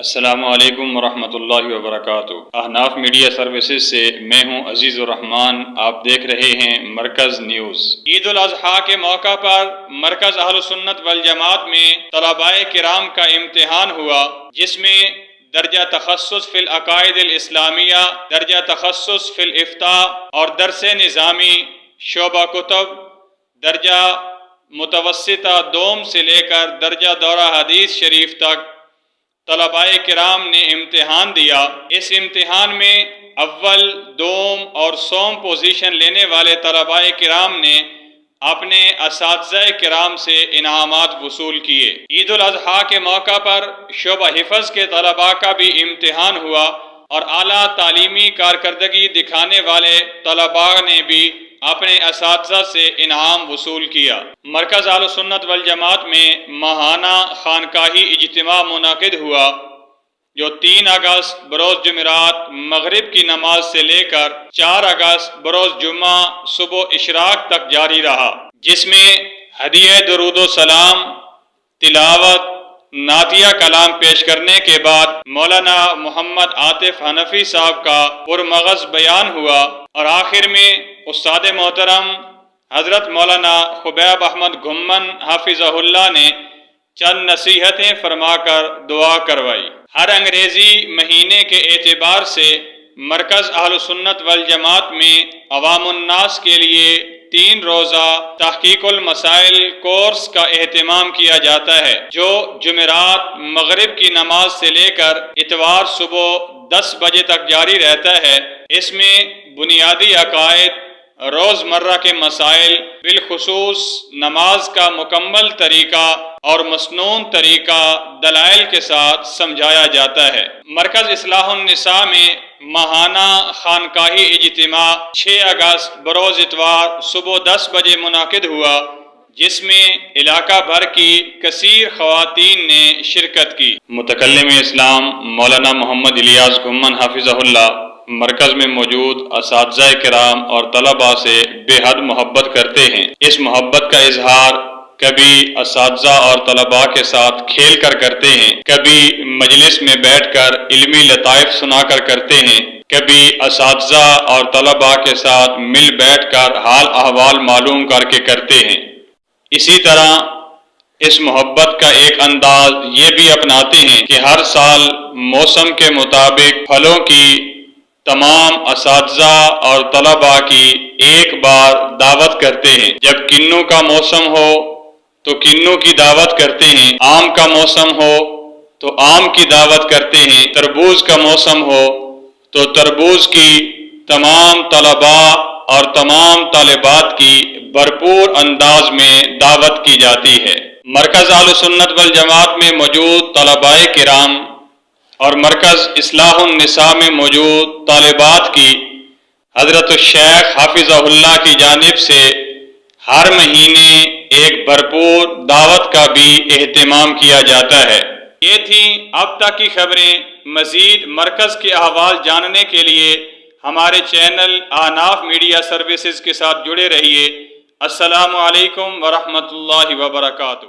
السلام علیکم ورحمۃ اللہ وبرکاتہ۔ احناف میڈیا سروسز سے میں ہوں عزیز الرحمان، آپ دیکھ رہے ہیں مرکز نیوز۔ عید الاضحیٰ کے موقع پر مرکز اہل سنت والجماعت میں طلباء کرام کا امتحان ہوا، جس میں درجہ تخصص فی العقائد الاسلامیہ، درجہ تخصص فی الافتاء اور درس نظامی شعبہ کتب، درجہ متوسطہ دوم سے لے کر درجہ دورہ حدیث شریف تک طلباء کرام نے امتحان دیا۔ اس امتحان میں اول، دوم اور سوم پوزیشن لینے والے طلباء کرام نے اپنے اساتذہ کرام سے انعامات وصول کیے۔ عید الاضحیٰ کے موقع پر شعبہ حفظ کے طلباء کا بھی امتحان ہوا اور اعلیٰ تعلیمی کارکردگی دکھانے والے طلباء نے بھی اپنے اساتذہ سے انعام وصول کیا۔ مرکز اہل سنت والجماعت میں ماہانہ خانقاہی اجتماع منعقد ہوا، جو 3 اگست بروز جمعرات مغرب کی نماز سے لے کر 4 اگست بروز جمعہ صبح اشراق تک جاری رہا، جس میں ہدیہ درود و سلام، تلاوت، نعتیہ کلام پیش کرنے کے بعد مولانا محمد عاطف حنفی صاحب کا پرمغز بیان ہوا اور آخر میں استاد محترم حضرت مولانا خبیب احمد گھمن حافظہ اللہ نے چند نصیحتیں فرما کر دعا کروائی۔ ہر انگریزی مہینے کے اعتبار سے مرکز اہل سنت والجماعت میں عوام الناس کے لیے 3 روزہ تحقیق المسائل کورس کا اہتمام کیا جاتا ہے، جو جمعرات مغرب کی نماز سے لے کر اتوار صبح 10 بجے تک جاری رہتا ہے۔ اس میں بنیادی عقائد، روزمرہ کے مسائل، بالخصوص نماز کا مکمل طریقہ اور مسنون طریقہ دلائل کے ساتھ سمجھایا جاتا ہے۔ مرکز اصلاح النساء میں ماہانہ خانقاہی اجتماع 6 اگست بروز اتوار صبح 10 بجے منعقد ہوا، جس میں علاقہ بھر کی کثیر خواتین نے شرکت کی۔ متکلم اسلام مولانا محمد الیاس گھمن حافظہ اللہ مرکز میں موجود اساتذہ کرام اور طلباء سے بے حد محبت کرتے ہیں۔ اس محبت کا اظہار کبھی اساتذہ اور طلباء کے ساتھ کھیل کر کرتے ہیں، کبھی مجلس میں بیٹھ کر علمی لطائف سنا کر کرتے ہیں، کبھی اساتذہ اور طلباء کے ساتھ مل بیٹھ کر حال احوال معلوم کر کے کرتے ہیں۔ اسی طرح اس محبت کا ایک انداز یہ بھی اپناتے ہیں کہ ہر سال موسم کے مطابق پھلوں کی تمام اساتذہ اور طلباء کی ایک بار دعوت کرتے ہیں۔ جب کنوں کا موسم ہو تو کنوں کی دعوت کرتے ہیں، آم کا موسم ہو تو آم کی دعوت کرتے ہیں، تربوز کا موسم ہو تو تربوز کی تمام طلباء اور تمام طالبات کی بھرپور انداز میں دعوت کی جاتی ہے۔ مرکز اہل سنت والجماعت میں موجود طلباء کرام اور مرکز اصلاح النساء میں موجود طالبات کی حضرت الشیخ حافظہ اللہ کی جانب سے ہر مہینے ایک بھرپور دعوت کا بھی اہتمام کیا جاتا ہے۔ یہ تھیں اب تک کی خبریں۔ مزید مرکز کے احوال جاننے کے لیے ہمارے چینل احناف میڈیا سروسز کے ساتھ جڑے رہیے۔ السلام علیکم ورحمۃ اللہ وبرکاتہ۔